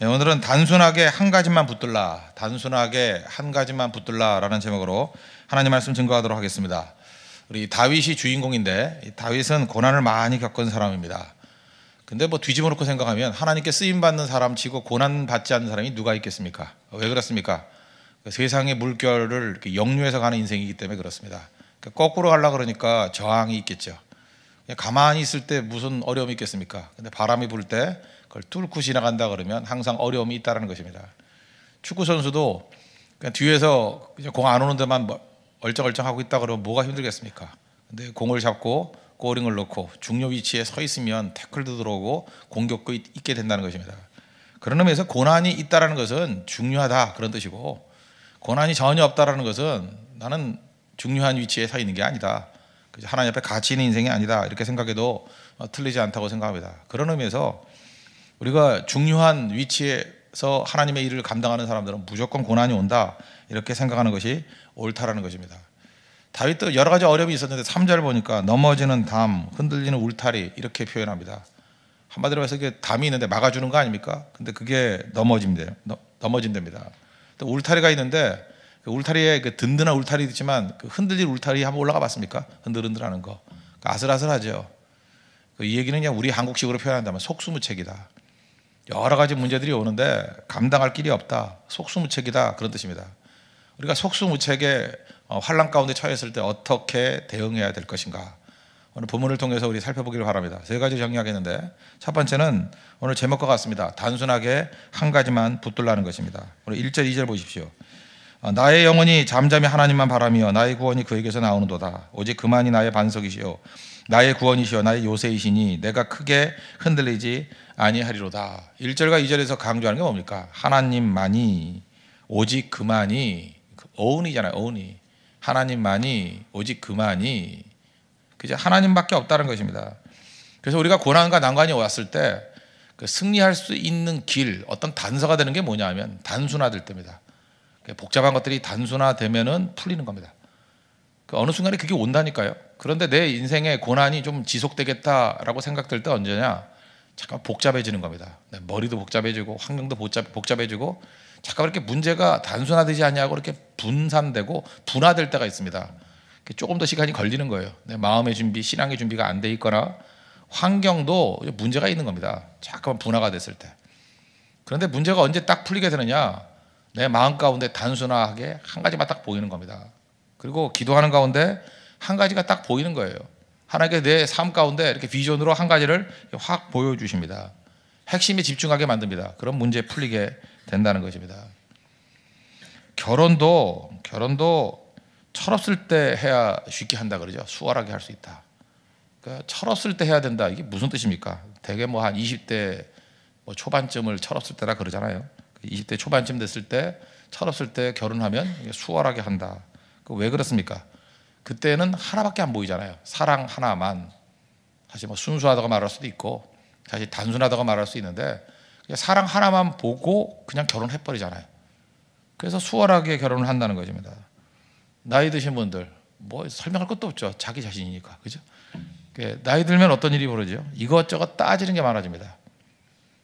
오늘은 단순하게 한 가지만 붙들라, 단순하게 한 가지만 붙들라라는 제목으로 하나님 말씀 증거하도록 하겠습니다. 우리 다윗이 주인공인데, 이 다윗은 고난을 많이 겪은 사람입니다. 근데 뭐 뒤집어 놓고 생각하면 하나님께 쓰임 받는 사람 치고 고난 받지 않는 사람이 누가 있겠습니까? 왜 그렇습니까? 세상의 물결을 이렇게 역류해서 가는 인생이기 때문에 그렇습니다. 거꾸로 가려고 그러니까 저항이 있겠죠. 가만히 있을 때 무슨 어려움이 있겠습니까? 근데 바람이 불 때 그걸 뚫고 지나간다 그러면 항상 어려움이 있다는 것입니다. 축구 선수도 그냥 뒤에서 공 안 오는 데만 얼쩡얼쩡 하고 있다 그러면 뭐가 힘들겠습니까? 근데 공을 잡고 골링을 넣고 중요 위치에 서 있으면 태클도 들어오고 공격도 있게 된다는 것입니다. 그런 의미에서 고난이 있다는 것은 중요하다 그런 뜻이고, 고난이 전혀 없다는 것은 나는 중요한 위치에 서 있는 게 아니다, 하나님 앞에 가치 있는 인생이 아니다, 이렇게 생각해도 틀리지 않다고 생각합니다. 그런 의미에서 우리가 중요한 위치에서 하나님의 일을 감당하는 사람들은 무조건 고난이 온다, 이렇게 생각하는 것이 옳다라는 것입니다. 다윗도 여러 가지 어려움이 있었는데 3절 보니까 넘어지는 담, 흔들리는 울타리, 이렇게 표현합니다. 한마디로 해서 이게 담이 있는데 막아주는 거 아닙니까? 근데 그게 넘어진답니다. 또 울타리가 있는데 그 울타리에 그 든든한 울타리 있지만 그 흔들릴 울타리 한번 올라가 봤습니까? 흔들흔들하는 거, 아슬아슬하죠. 이 얘기는 그냥 우리 한국식으로 표현한다면 속수무책이다. 여러 가지 문제들이 오는데 감당할 길이 없다, 속수무책이다, 그런 뜻입니다. 우리가 속수무책의 환난 가운데 처했을 때 어떻게 대응해야 될 것인가, 오늘 본문을 통해서 우리 살펴보기를 바랍니다. 세 가지 정리하겠는데, 첫 번째는 오늘 제목과 같습니다. 단순하게 한 가지만 붙들라는 것입니다. 오늘 1절 2절 보십시오. 나의 영혼이 잠잠히 하나님만 바라며 나의 구원이 그에게서 나오는도다. 오직 그만이 나의 반석이시요 나의 구원이시요 나의 요새이시니 내가 크게 흔들리지 아니하리로다. 1절과 2절에서 강조하는 게 뭡니까? 하나님만이, 오직 그만이, 어운이잖아요. 어운이. 하나님만이, 오직 그만이, 그죠? 하나님밖에 없다는 것입니다. 그래서 우리가 고난과 난관이 왔을 때 그 승리할 수 있는 길, 어떤 단서가 되는 게 뭐냐 하면 단순화될 때입니다. 복잡한 것들이 단순화되면은 풀리는 겁니다. 어느 순간에 그게 온다니까요. 그런데 내 인생의 고난이 좀 지속되겠다라고 생각될 때 언제냐? 잠깐 복잡해지는 겁니다. 머리도 복잡해지고 환경도 복잡해지고 잠깐 이렇게 문제가 단순화되지 않냐고 이렇게 분산되고 분화될 때가 있습니다. 조금 더 시간이 걸리는 거예요. 내 마음의 준비, 신앙의 준비가 안 돼 있거나 환경도 문제가 있는 겁니다. 잠깐 분화가 됐을 때. 그런데 문제가 언제 딱 풀리게 되느냐? 내 마음 가운데 단순하게 한 가지만 딱 보이는 겁니다. 그리고 기도하는 가운데 한 가지가 딱 보이는 거예요. 하나님께 내 삶 가운데 이렇게 비전으로 한 가지를 확 보여주십니다. 핵심에 집중하게 만듭니다. 그럼 문제 풀리게 된다는 것입니다. 결혼도 철없을 때 해야 쉽게 한다 그러죠. 수월하게 할 수 있다. 그러니까 철없을 때 해야 된다. 이게 무슨 뜻입니까? 대개 뭐 한 20대 초반쯤을 철없을 때라 그러잖아요. 20대 초반쯤 됐을 때 철없을 때 결혼하면 수월하게 한다. 왜 그렇습니까? 그때는 하나밖에 안 보이잖아요. 사랑 하나만. 사실 뭐 순수하다고 말할 수도 있고 사실 단순하다고 말할 수 있는데 사랑 하나만 보고 그냥 결혼해버리잖아요. 그래서 수월하게 결혼을 한다는 것입니다. 나이 드신 분들 뭐 설명할 것도 없죠. 자기 자신이니까. 그죠? 나이 들면 어떤 일이 벌어지죠? 이것저것 따지는 게 많아집니다.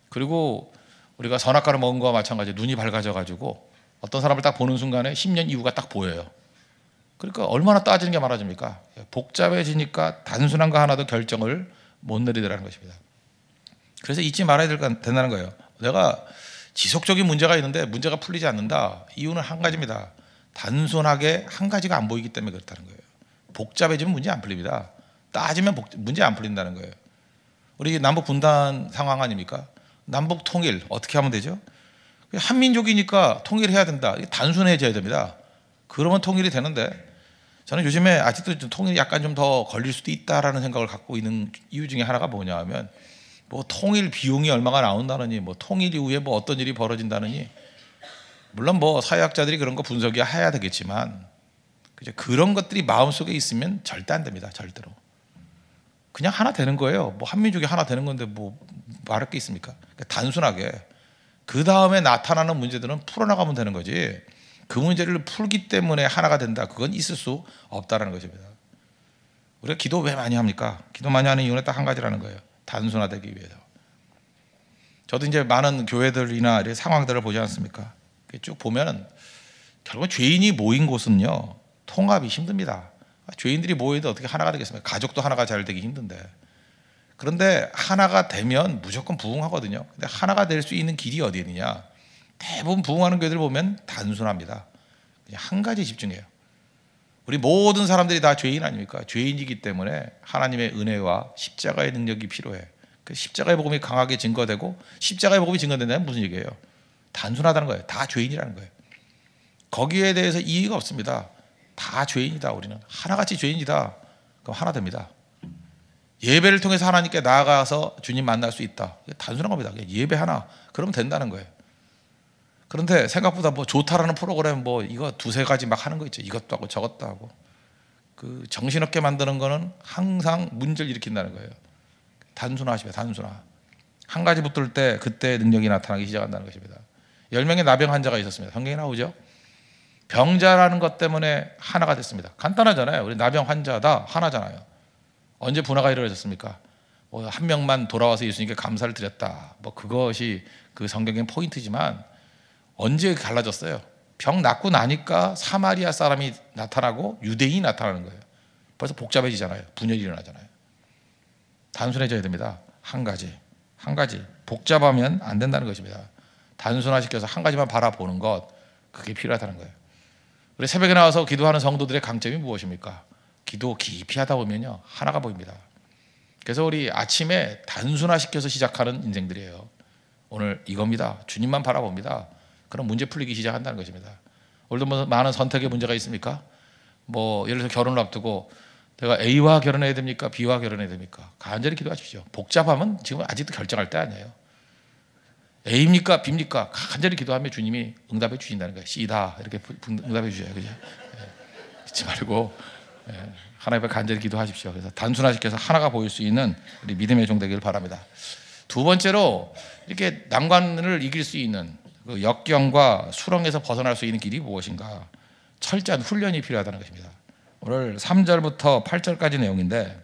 그리고 우리가 선악과를 먹은 거와 마찬가지로 눈이 밝아져 가지고 어떤 사람을 딱 보는 순간에 10년 이후가 딱 보여요. 그러니까 얼마나 따지는 게 많아집니까? 복잡해지니까 단순한 거 하나도 결정을 못 내리더라는 것입니다. 그래서 잊지 말아야 된다는 거예요. 내가 지속적인 문제가 있는데 문제가 풀리지 않는다. 이유는 한 가지입니다. 단순하게 한 가지가 안 보이기 때문에 그렇다는 거예요. 복잡해지면 문제 안 풀립니다. 따지면 문제 안 풀린다는 거예요. 우리 남북 분단 상황 아닙니까? 남북 통일 어떻게 하면 되죠? 한민족이니까 통일해야 된다. 단순해져야 됩니다. 그러면 통일이 되는데, 저는 요즘에 아직도 좀 통일이 약간 좀 더 걸릴 수도 있다라는 생각을 갖고 있는 이유 중에 하나가 뭐냐 하면, 뭐 통일 비용이 얼마가 나온다느니, 뭐 통일 이후에 뭐 어떤 일이 벌어진다느니, 물론 뭐 사회학자들이 그런 거 분석해야 되겠지만, 그런 것들이 마음속에 있으면 절대 안 됩니다. 절대로. 그냥 하나 되는 거예요. 뭐 한민족이 하나 되는 건데 뭐 말할 게 있습니까? 단순하게 그 다음에 나타나는 문제들은 풀어나가면 되는 거지, 그 문제를 풀기 때문에 하나가 된다, 그건 있을 수 없다라는 것입니다. 우리가 기도 왜 많이 합니까? 기도 많이 하는 이유는 딱 한 가지라는 거예요. 단순화되기 위해서. 저도 이제 많은 교회들이나 이런 상황들을 보지 않습니까? 쭉 보면은 결국 죄인이 모인 곳은요, 통합이 힘듭니다. 죄인들이 모여도 어떻게 하나가 되겠습니까? 가족도 하나가 잘 되기 힘든데. 그런데 하나가 되면 무조건 부흥하거든요. 근데 하나가 될 수 있는 길이 어디 있느냐? 대부분 부흥하는 교회들 보면 단순합니다. 그냥 한 가지 집중해요. 우리 모든 사람들이 다 죄인 아닙니까? 죄인이기 때문에 하나님의 은혜와 십자가의 능력이 필요해. 그 십자가의 복음이 강하게 증거되고, 십자가의 복음이 증거된다는 무슨 얘기예요? 단순하다는 거예요. 다 죄인이라는 거예요. 거기에 대해서 이의가 없습니다. 다 죄인이다. 우리는 하나같이 죄인이다. 그럼 하나 됩니다. 예배를 통해서 하나님께 나아가서 주님 만날 수 있다. 단순한 겁니다. 예배 하나 그러면 된다는 거예요. 그런데 생각보다 뭐 좋다라는 프로그램 뭐 이거 두세 가지 막 하는 거 있죠. 이것도 하고 저것도 하고, 그 정신없게 만드는 거는 항상 문제를 일으킨다는 거예요. 단순하시면 단순화. 한 가지 붙들 때 그때 능력이 나타나기 시작한다는 것입니다. 10명의 나병 환자가 있었습니다. 성경에 나오죠. 병자라는 것 때문에 하나가 됐습니다. 간단하잖아요. 우리 나병 환자다 하나잖아요. 언제 분화가 이루어졌습니까? 뭐 한 명만 돌아와서 예수님께 감사를 드렸다. 뭐 그것이 그 성경의 포인트지만 언제 갈라졌어요? 병 낫고 나니까 사마리아 사람이 나타나고 유대인이 나타나는 거예요. 벌써 복잡해지잖아요. 분열이 일어나잖아요. 단순해져야 됩니다. 한 가지 복잡하면 안 된다는 것입니다. 단순화시켜서 한 가지만 바라보는 것, 그게 필요하다는 거예요. 우리 새벽에 나와서 기도하는 성도들의 강점이 무엇입니까? 기도 깊이 하다 보면요, 하나가 보입니다. 그래서 우리 아침에 단순화시켜서 시작하는 인생들이에요. 오늘 이겁니다. 주님만 바라봅니다. 그럼 문제 풀리기 시작한다는 것입니다. 오늘도 뭐 많은 선택의 문제가 있습니까? 뭐 예를 들어서 결혼을 앞두고 내가 A와 결혼해야 됩니까? B와 결혼해야 됩니까? 간절히 기도하십시오. 복잡하면 지금 아직도 결정할 때 아니에요. A입니까? B입니까? 간절히 기도하면 주님이 응답해 주신다는 거예요. C다 이렇게 응답해 주셔요. 그죠? 잊지 말고 하나님 앞에 간절히 기도하십시오. 그래서 단순화시켜서 하나가 보일 수 있는 우리 믿음의 종 되기를 바랍니다. 두 번째로, 이렇게 난관을 이길 수 있는 그 역경과 수렁에서 벗어날 수 있는 길이 무엇인가? 철저한 훈련이 필요하다는 것입니다. 오늘 3절부터 8절까지 내용인데,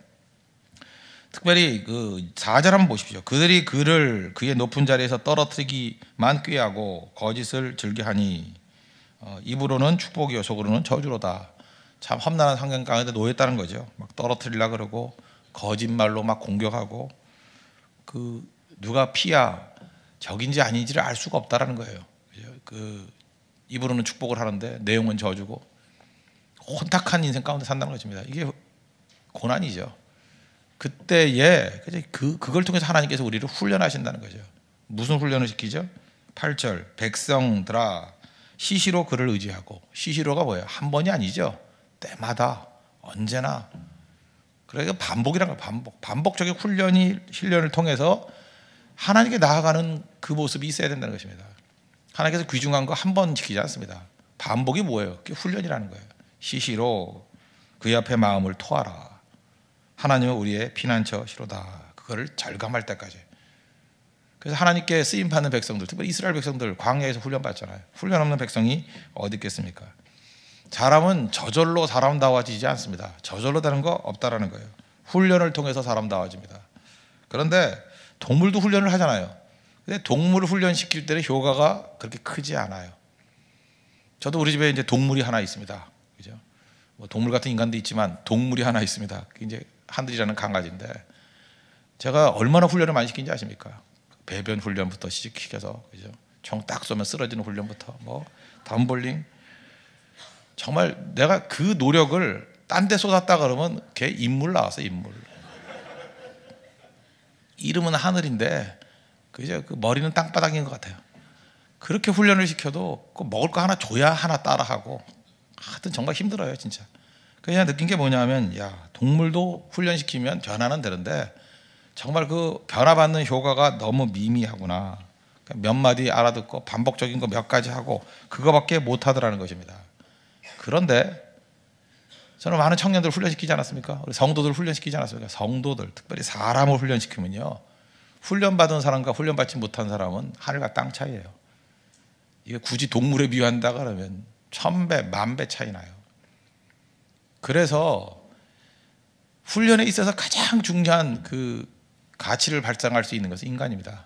특별히 그 4절 한번 보십시오. 그들이 그를 그의 높은 자리에서 떨어뜨리기만 꾀하고 거짓을 즐겨하니 입으로는 축복이요 속으로는 저주로다. 참 험난한 환경 가운데 놓였다는 거죠. 막 떨어뜨리려 그러고 거짓말로 막 공격하고, 그 누가 피야 적인지 아닌지를 알 수가 없다라는 거예요. 그 입으로는 축복을 하는데 내용은 저주고, 혼탁한 인생 가운데 산다는 것입니다. 이게 고난이죠. 그때에 그걸 통해서 하나님께서 우리를 훈련하신다는 거죠. 무슨 훈련을 시키죠? 8절 백성들아 시시로 그를 의지하고. 시시로가 뭐예요? 한 번이 아니죠. 때마다 언제나. 그러니까 반복이란 거예요. 반복적인 훈련을 통해서 하나님께 나아가는 그 모습이 있어야 된다는 것입니다. 하나님께서 귀중한 거 한 번 지키지 않습니다. 반복이 뭐예요? 그게 훈련이라는 거예요. 시시로 그의 앞에 마음을 토하라. 하나님은 우리의 피난처 시로다. 그거를 절감할 때까지. 그래서 하나님께 쓰임 받는 백성들, 특별히 이스라엘 백성들 광야에서 훈련 받잖아요. 훈련 없는 백성이 어디 있겠습니까? 사람은 저절로 사람다워지지 않습니다. 저절로 되는 거 없다라는 거예요. 훈련을 통해서 사람다워집니다. 그런데 동물도 훈련을 하잖아요. 근데 동물을 훈련시킬 때는 효과가 그렇게 크지 않아요. 저도 우리 집에 이제 동물이 하나 있습니다. 그죠? 뭐 동물 같은 인간도 있지만 동물이 하나 있습니다. 그게 이제 한들이라는 강아지인데, 제가 얼마나 훈련을 많이 시킨지 아십니까? 배변 훈련부터 시켜서, 그죠? 총 딱 쏘면 쓰러지는 훈련부터 뭐 덤블링. 정말 내가 그 노력을 딴 데 쏟았다 그러면 걔 인물 나왔어, 인물. 이름은 하늘인데 그죠? 그 머리는 땅바닥인 것 같아요. 그렇게 훈련을 시켜도 그 먹을 거 하나 줘야 하나 따라하고, 하여튼 정말 힘들어요, 진짜. 그냥 느낀 게 뭐냐면, 야, 동물도 훈련시키면 변화는 되는데 정말 그 변화받는 효과가 너무 미미하구나. 몇 마디 알아듣고 반복적인 거 몇 가지 하고 그거밖에 못하더라는 것입니다. 그런데 저는 많은 청년들 훈련시키지 않았습니까? 우리 성도들 훈련시키지 않았습니까? 성도들, 특별히 사람을 훈련시키면요, 훈련받은 사람과 훈련받지 못한 사람은 하늘과 땅 차이예요. 이게 굳이 동물에 비유한다 그러면 1000배, 10,000배 차이 나요. 그래서 훈련에 있어서 가장 중요한 그 가치를 발산할 수 있는 것은 인간입니다.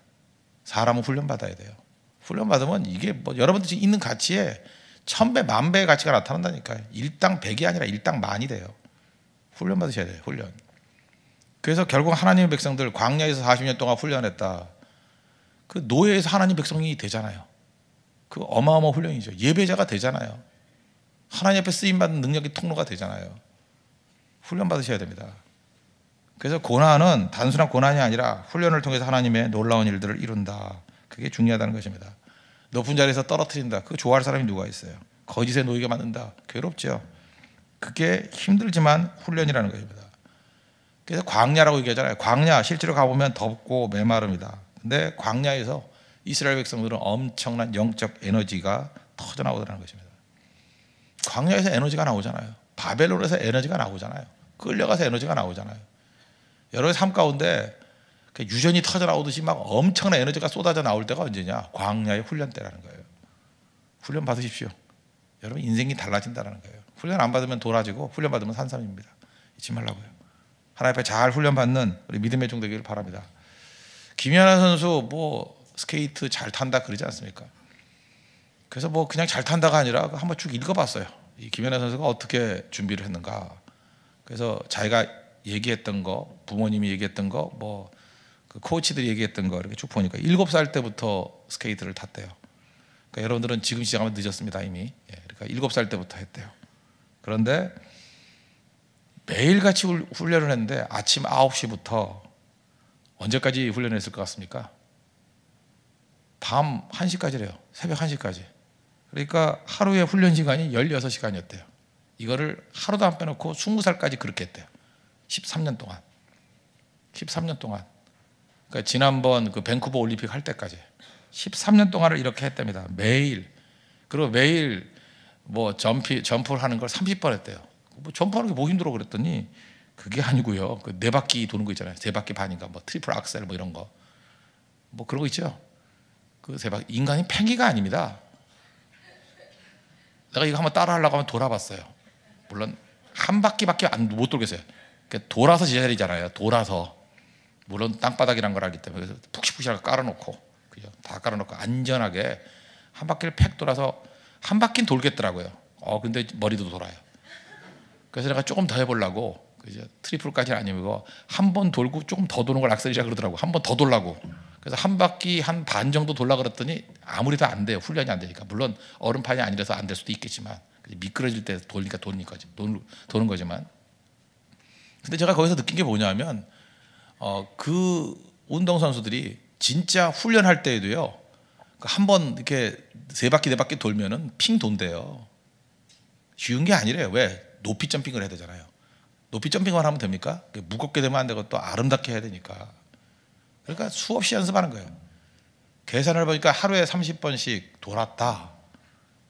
사람은 훈련 받아야 돼요. 훈련 받으면 이게 뭐 여러분들 지금 있는 가치에 1000배, 10,000배의 가치가 나타난다니까요. 일당 100이 아니라 일당 10,000이 돼요. 훈련 받으셔야 돼요. 훈련. 그래서 결국 하나님의 백성들 광야에서 40년 동안 훈련했다. 그 노예에서 하나님 백성이 되잖아요. 그 어마어마한 훈련이죠. 예배자가 되잖아요. 하나님 앞에 쓰임받는 능력의 통로가 되잖아요. 훈련 받으셔야 됩니다. 그래서 고난은 단순한 고난이 아니라 훈련을 통해서 하나님의 놀라운 일들을 이룬다. 그게 중요하다는 것입니다. 높은 자리에서 떨어뜨린다. 그거 좋아할 사람이 누가 있어요? 거짓의 노예가 만든다. 괴롭죠. 그게 힘들지만 훈련이라는 것입니다. 그래서 광야라고 얘기하잖아요. 광야 실제로 가보면 덥고 메마릅니다. 근데 광야에서 이스라엘 백성들은 엄청난 영적 에너지가 터져나오더라는 것입니다. 광야에서 에너지가 나오잖아요. 바벨론에서 에너지가 나오잖아요. 끌려가서 에너지가 나오잖아요. 여러분의 삶 가운데 유전이 터져나오듯이 막 엄청난 에너지가 쏟아져 나올 때가 언제냐? 광야의 훈련 때라는 거예요. 훈련 받으십시오. 여러분 인생이 달라진다는 거예요. 훈련 안 받으면 돌아지고 훈련 받으면 산삼입니다. 잊지 말라고요. 하나님 앞에 잘 훈련받는 우리 믿음의 종 되기를 바랍니다. 김연아 선수 뭐 스케이트 잘 탄다 그러지 않습니까? 그래서 뭐 그냥 잘 탄다가 아니라 한번 쭉 읽어봤어요. 이 김연아 선수가 어떻게 준비를 했는가. 그래서 자기가 얘기했던 거, 부모님이 얘기했던 거, 뭐 그 코치들이 얘기했던 거 이렇게 쭉 보니까 7살 때부터 스케이트를 탔대요. 그러니까 여러분들은 지금 시작하면 늦었습니다 이미. 그러니까 7살 때부터 했대요. 그런데 매일같이 훈련을 했는데 아침 9시부터 언제까지 훈련했을 것 같습니까? 밤 1시까지래요. 새벽 1시까지. 그러니까 하루의 훈련 시간이 16시간이었대요. 이거를 하루도 안 빼놓고 20살까지 그렇게 했대요. 13년 동안. 13년 동안. 그러니까 지난번 그 밴쿠버 올림픽 할 때까지 13년 동안을 이렇게 했답니다. 매일. 그리고 매일 뭐 점프를 하는 걸 30번 했대요. 뭐 점프하는 게 뭐 힘들어 그랬더니 그게 아니고요. 그 4바퀴 도는 거 있잖아요. 3바퀴 반인가 뭐 트리플 악셀 뭐 이런 거. 뭐 그런 거 있죠. 그 3바퀴 인간이 팽이가 아닙니다. 내가 이거 한번 따라 하려고 하면 돌아봤어요. 물론 한 바퀴밖에 못 돌겠어요. 돌아서 제자리잖아요. 돌아서. 물론 땅바닥이란 걸 알기 때문에 그래서 푹신푹신하게 깔아놓고 그죠? 다 깔아놓고 안전하게 한 바퀴를 팩 돌아서 한 바퀴는 돌겠더라고요. 근데 머리도 돌아요. 그래서 내가 조금 더 해보려고 그죠? 트리플까지는 아니고 한 번 돌고 조금 더 도는 걸 악셀이라 그러더라고. 한 번 더 돌라고. 그래서 한 바퀴 한 반 정도 돌라 그랬더니 아무리 도 안 돼요. 훈련이 안 되니까. 물론 얼음판이 아니라서 안 될 수도 있겠지만 미끄러질 때 도는 거지만. 근데 제가 거기서 느낀 게 뭐냐면 그 운동선수들이 진짜 훈련할 때에도요. 한 번 이렇게 3바퀴 4바퀴 돌면은 핑 돈대요. 쉬운 게 아니래요. 왜? 높이 점핑을 해야 되잖아요. 높이 점핑만 하면 됩니까? 무겁게 되면 안 되고 또 아름답게 해야 되니까. 그러니까 수없이 연습하는 거예요. 계산을 보니까 하루에 30번씩 돌았다.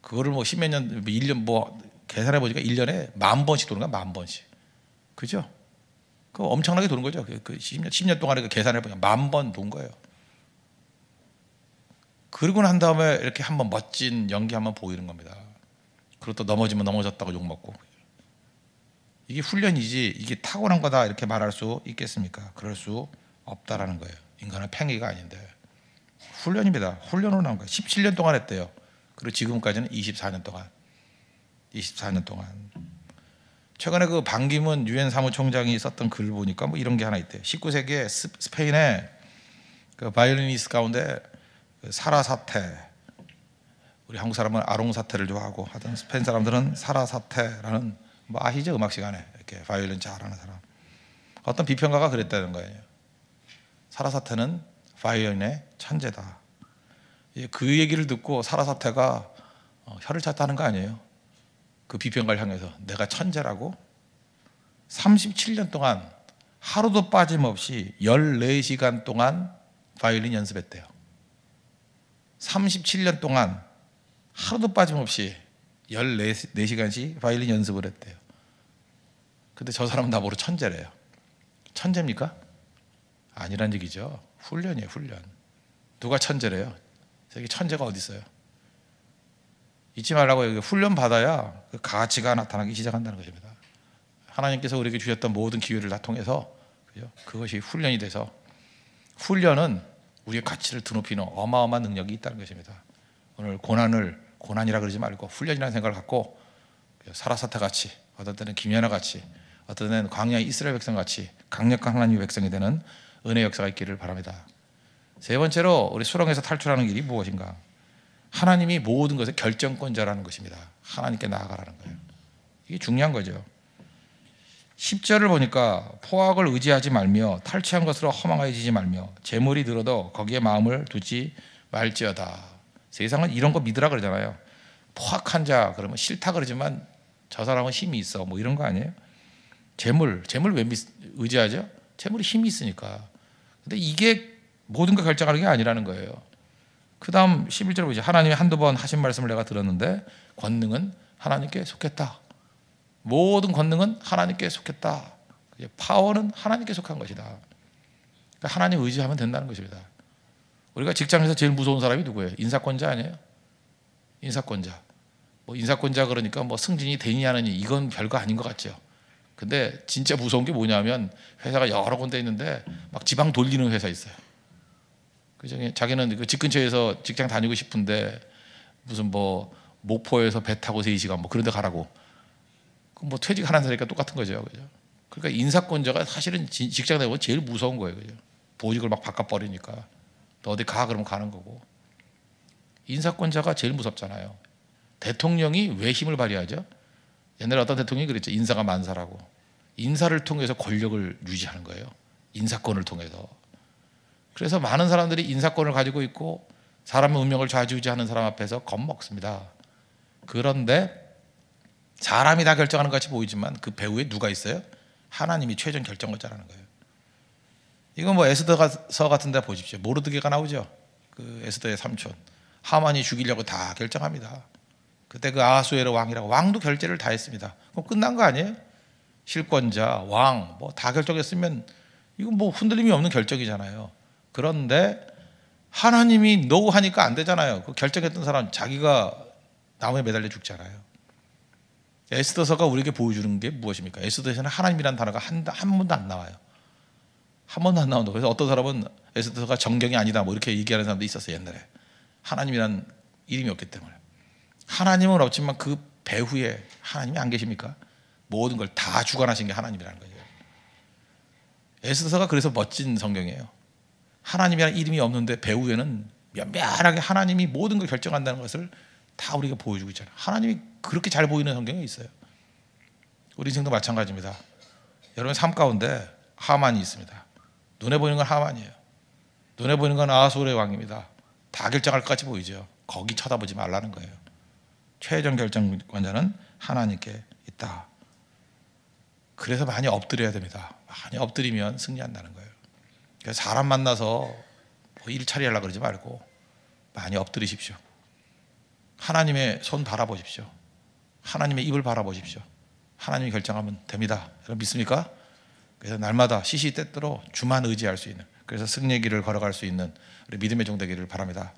그거를 뭐 10몇 년, 1년 뭐 계산해 보니까 1년에 10,000번씩 도는 거야. 10,000번씩. 그죠? 그 엄청나게 도는 거죠. 그 10년 동안에 그 계산해 보니까 10,000번 돈 거예요. 그러고 난 다음에 이렇게 한번 멋진 연기 한번 보이는 겁니다. 그리고 또 넘어지면 넘어졌다고 욕먹고. 이게 훈련이지 이게 타고난 거다 이렇게 말할 수 있겠습니까? 그럴 수 없다라는 거예요. 인간은 팽이가 아닌데 훈련입니다. 훈련으로 나온 거예요. 17년 동안 했대요. 그리고 지금까지는 24년 동안. 최근에 그 반기문 유엔 사무총장이 썼던 글 보니까 뭐 이런 게 하나 있대요. 19세기에 스페인의 그 바이올리니스트 가운데 그 사라 사테, 우리 한국 사람은 아롱 사테를 좋아하고 하던 스페인 사람들은 사라 사테라는 뭐 아시죠? 음악 시간에 이렇게 바이올린 잘하는 사람. 어떤 비평가가 그랬다는 거예요. 사라 사테는 바이올린의 천재다. 그 얘기를 듣고 사라 사테가 혀를 찼다는 거 아니에요? 그 비평가를 향해서 내가 천재라고? 37년 동안 하루도 빠짐없이 14시간 동안 바이올린 연습했대요. 37년 동안 하루도 빠짐없이 14시간씩 바이올린 연습을 했대요. 근데 저 사람은 나보고 천재래요. 천재입니까? 아니란 얘기죠. 훈련이에요. 훈련. 누가 천재래요? 세계 천재가 어디 있어요? 잊지 말라고 여기 훈련 받아야 그 가치가 나타나기 시작한다는 것입니다. 하나님께서 우리에게 주셨던 모든 기회를 다 통해서 그것이 훈련이 돼서 훈련은 우리의 가치를 드높이는 어마어마한 능력이 있다는 것입니다. 오늘 고난이라 그러지 말고 훈련이라는 생각을 갖고 사라사타 같이, 어떤 때는 김연아 같이, 어떤 때는 광야의 이스라엘 백성 같이 강력한 하나님의 백성이 되는 은혜 역사가 있기를 바랍니다. 세 번째로 우리 수렁에서 탈출하는 길이 무엇인가? 하나님이 모든 것의 결정권자라는 것입니다. 하나님께 나아가라는 거예요. 이게 중요한 거죠. 10절을 보니까 포악을 의지하지 말며 탈취한 것으로 허망해지지 말며 재물이 들어도 거기에 마음을 두지 말지어다. 세상은 이런 거 믿으라 그러잖아요. 포악한 자 그러면 싫다 그러지만 저 사람은 힘이 있어 뭐 이런 거 아니에요? 재물 왜 의지하죠? 재물이 힘이 있으니까. 근데 이게 모든 걸 결정하는 게 아니라는 거예요. 그 다음 11절 보죠. 하나님이 한두 번 하신 말씀을 내가 들었는데 권능은 하나님께 속했다. 모든 권능은 하나님께 속했다. 파워는 하나님께 속한 것이다. 그러니까 하나님 의지하면 된다는 것입니다. 우리가 직장에서 제일 무서운 사람이 누구예요? 인사권자 아니에요? 인사권자. 뭐 인사권자 그러니까 뭐 승진이 되니 하느니 이건 별거 아닌 것 같죠. 근데 진짜 무서운 게 뭐냐면 회사가 여러 군데 있는데 막 지방 돌리는 회사 있어요. 그중에 자기는 그 집 근처에서 직장 다니고 싶은데 무슨 뭐 목포에서 배 타고 3시간 뭐 그런 데 가라고. 뭐 퇴직하는 사람이니까 똑같은 거죠. 그죠? 그러니까 인사권자가 사실은 직장 내고 제일 무서운 거예요. 그죠? 보직을 막 바꿔버리니까. 너 어디 가? 그러면 가는 거고. 인사권자가 제일 무섭잖아요. 대통령이 왜 힘을 발휘하죠? 옛날에 어떤 대통령이 그랬죠. 인사가 만사라고. 인사를 통해서 권력을 유지하는 거예요. 인사권을 통해서. 그래서 많은 사람들이 인사권을 가지고 있고 사람의 운명을 좌지우지하는 사람 앞에서 겁먹습니다. 그런데 사람이 다 결정하는 것 같이 보이지만 그 배후에 누가 있어요? 하나님이 최종 결정권자라는 거예요. 이건 뭐 에스더서 같은 데 보십시오. 모르드게가 나오죠. 그 에스더의 삼촌. 하만이 죽이려고 다 결정합니다. 그때 그 아하수에로 왕이라고 왕도 결재를 다 했습니다. 그럼 끝난 거 아니에요? 실권자, 왕 뭐 다 결정했으면 이건 뭐 흔들림이 없는 결정이잖아요. 그런데 하나님이 노 하니까 안 되잖아요. 그 결정했던 사람 자기가 나무에 매달려 죽잖아요. 에스더서가 우리에게 보여주는 게 무엇입니까? 에스더에서는 하나님이라는 단어가 한 번도 안 나와요. 한 번도 안 나온다고. 그래서 어떤 사람은 에스더서가 정경이 아니다 뭐 이렇게 얘기하는 사람도 있었어요. 옛날에. 하나님이라는 이름이 없기 때문에. 하나님은 없지만 그 배후에 하나님이 안 계십니까? 모든 걸 다 주관하신 게 하나님이라는 거죠. 에스더서가 그래서 멋진 성경이에요. 하나님이라는 이름이 없는데 배후에는 면밀하게 하나님이 모든 걸 결정한다는 것을 다 우리가 보여주고 있잖아요. 하나님이 그렇게 잘 보이는 성경이 있어요. 우리 인생도 마찬가지입니다. 여러분 삶 가운데 하만이 있습니다. 눈에 보이는 건 하만이에요. 눈에 보이는 건 아하수르의 왕입니다. 다 결정할 것 같이 보이죠. 거기 쳐다보지 말라는 거예요. 최종 결정권자는 하나님께 있다. 그래서 많이 엎드려야 됩니다. 많이 엎드리면 승리한다는 거예요. 그래서 사람 만나서 뭐 일 처리하려고 그러지 말고 많이 엎드리십시오. 하나님의 손 바라보십시오. 하나님의 입을 바라보십시오. 하나님이 결정하면 됩니다. 여러분 믿습니까? 그래서 날마다 시시때때로 주만 의지할 수 있는, 그래서 승리의 길을 걸어갈 수 있는 우리 믿음의 종 되기를 바랍니다.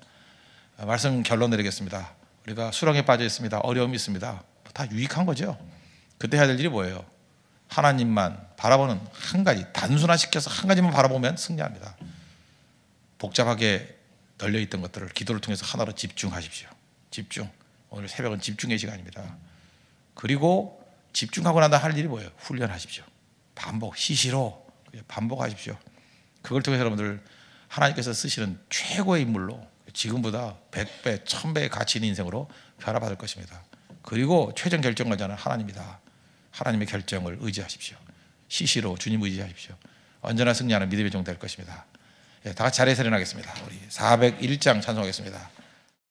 말씀 결론 내리겠습니다. 우리가 수렁에 빠져 있습니다. 어려움이 있습니다. 다 유익한 거죠. 그때 해야 될 일이 뭐예요? 하나님만 바라보는 한 가지, 단순화시켜서 한 가지만 바라보면 승리합니다. 복잡하게 널려있던 것들을 기도를 통해서 하나로 집중하십시오. 집중. 오늘 새벽은 집중의 시간입니다. 그리고 집중하고 나서 할 일이 뭐예요? 훈련하십시오. 반복, 시시로 반복하십시오. 그걸 통해서 여러분들 하나님께서 쓰시는 최고의 인물로 지금보다 100배, 1000배의 가치 있는 인생으로 변화받을 것입니다. 그리고 최종 결정권자는 하나님이다. 하나님의 결정을 의지하십시오. 시시로 주님 의지하십시오. 언제나 승리하는 믿음의 종 될 것입니다. 다 같이 자리에서 일어나겠습니다. 우리 401장 찬송하겠습니다.